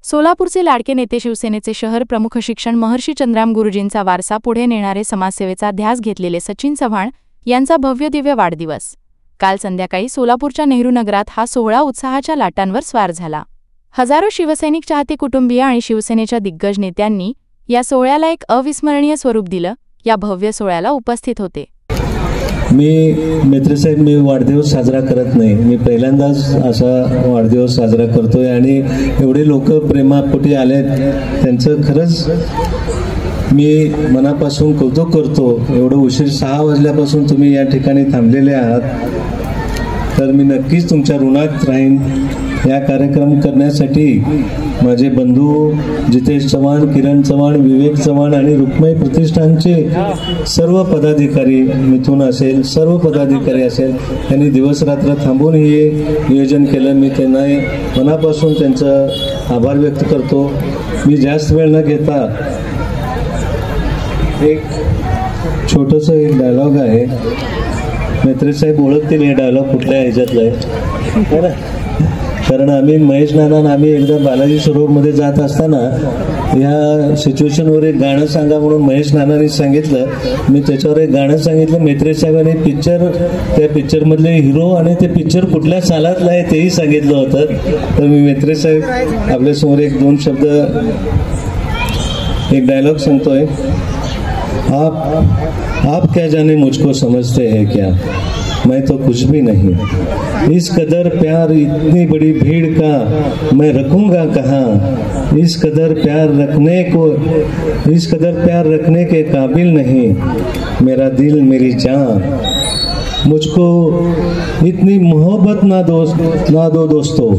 सोलापूरचे लाडके नेते, शिवसेनेचे शहर प्रमुख, शिक्षण महर्षी चंद्राम गुरुजींचा वारसा पुढे नेणारे, समाजसेवेचा ध्यास घेतलेले सचिन चव्हाण यांचा भव्यदिव्य वाढदिवस काल संध्याकाळी सोलापूरच्या नेहरू नगरात हा सोहळा उत्साहाच्या लाटांवर स्वार झाला। हजारो शिवसैनिक, चाहते, कुटुंबीय आणि शिवसेनेच्या दिग्गज नेत्यांनी या सोहळ्याला एक अविस्मरणीय स्वरूप दिलं। या भव्य सोहळ्याला उपस्थित होते। मित्रसाहेब, मी वाढदिवस साजरा करत नाही, मी पहिल्यांदाच असा वाढदिवस साजरा करतोय आणि एवढे लोक प्रेमापोटी आलेत, त्यांचं खरंच मी मनापासून कौतुक करतो। एवढं उशीर 6 वाजल्यापासून तुम्ही या ठिकाणी थांबलेले आहात, तर मी नक्कीच तुमच्या ऋणात राहीन। या कार्यक्रम करण्यासाठी माझे बंधू जितेश चव्हाण, किरण चव्हाण, विवेक चव्हाण आणि रुक्मई प्रतिष्ठानचे सर्व पदाधिकारी, मिथुन असेल, सर्व पदाधिकारी असेल, त्यांनी दिवस रात्र थांबून हे नियोजन केलं। मी त्यांना मनापासून त्यांचा आभार व्यक्त करतो। मी जास्त वेळ न घेता एक छोटंसं एक डायलॉग आहे, मित्रसाहेब ओळखतील हे डायलॉग कुठल्या ह्याच्यातलं आहे ना, कारण आम्ही महेश नाना आम्ही एकदा बालाजी सरोवरमध्ये जात असताना ह्या सिच्युएशनवर एक गाणं सांगा म्हणून महेश नानांनी सांगितलं। मी त्याच्यावर एक गाणं सांगितलं। मेत्रे साहेबांनी पिक्चर, त्या पिक्चरमधले हिरो आणि ते पिक्चर कुठल्या सालातलं आहे तेही सांगितलं होतं। तर मी मेत्रे साहेब आपल्यासमोर एक 2 शब्द, एक डायलॉग सांगतोय। आप क्या जाने मुझको समझते हैं क्या, मैं तो कुछ भी नहीं, इस कदर प्यार इतनी बड़ी भीड़ का मैं रखूंगा कहाँ, इस कदर प्यार रखने के काबिल नहीं, मेरा दिल मेरी जान, मुझको इतनी मोहब्बत ना दो दोस्तों,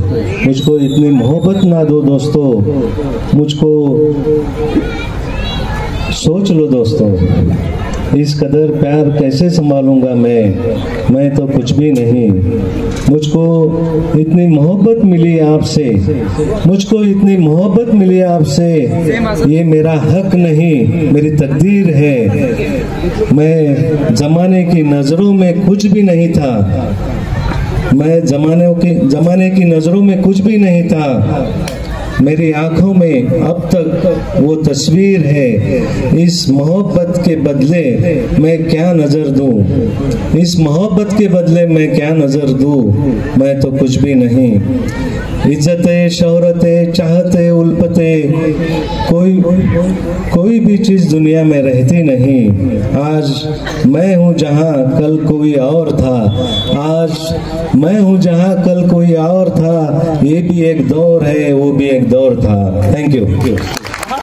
मुझको इतनी मोहब्बत ना दो दोस्तों, मुझको सोच लो दोस्तों, इस कदर प्यार कैसे संभालूंगा मैं तो कुछ भी नहीं, मुझको इतनी मोहब्बत मिली आपसे, मुझको इतनी मोहब्बत मिली आपसे, ये मेरा हक नहीं, मेरी तकदीर है। मैं जमाने की नजरों में कुछ भी नहीं था, मैं जमाने की नजरों में कुछ भी नहीं था, मेरी आंखों में अब तक वो तस्वीर है। इस मोहब्बत के बदले मैं क्या नजर दूं, इस मोहब्बत के बदले मैं क्या नजर दूं, मैं तो कुछ भी नहीं। इज्जतें, शोहरतें, चाहते, उल्फते, कोई भी चीज दुनिया में रहती नहीं। आज मैं हूँ जहाँ कल कोई और था, आज मैं हूँ जहाँ कल कोई और था, ये भी एक दौर है, वो भी एक दौर था। Thank you.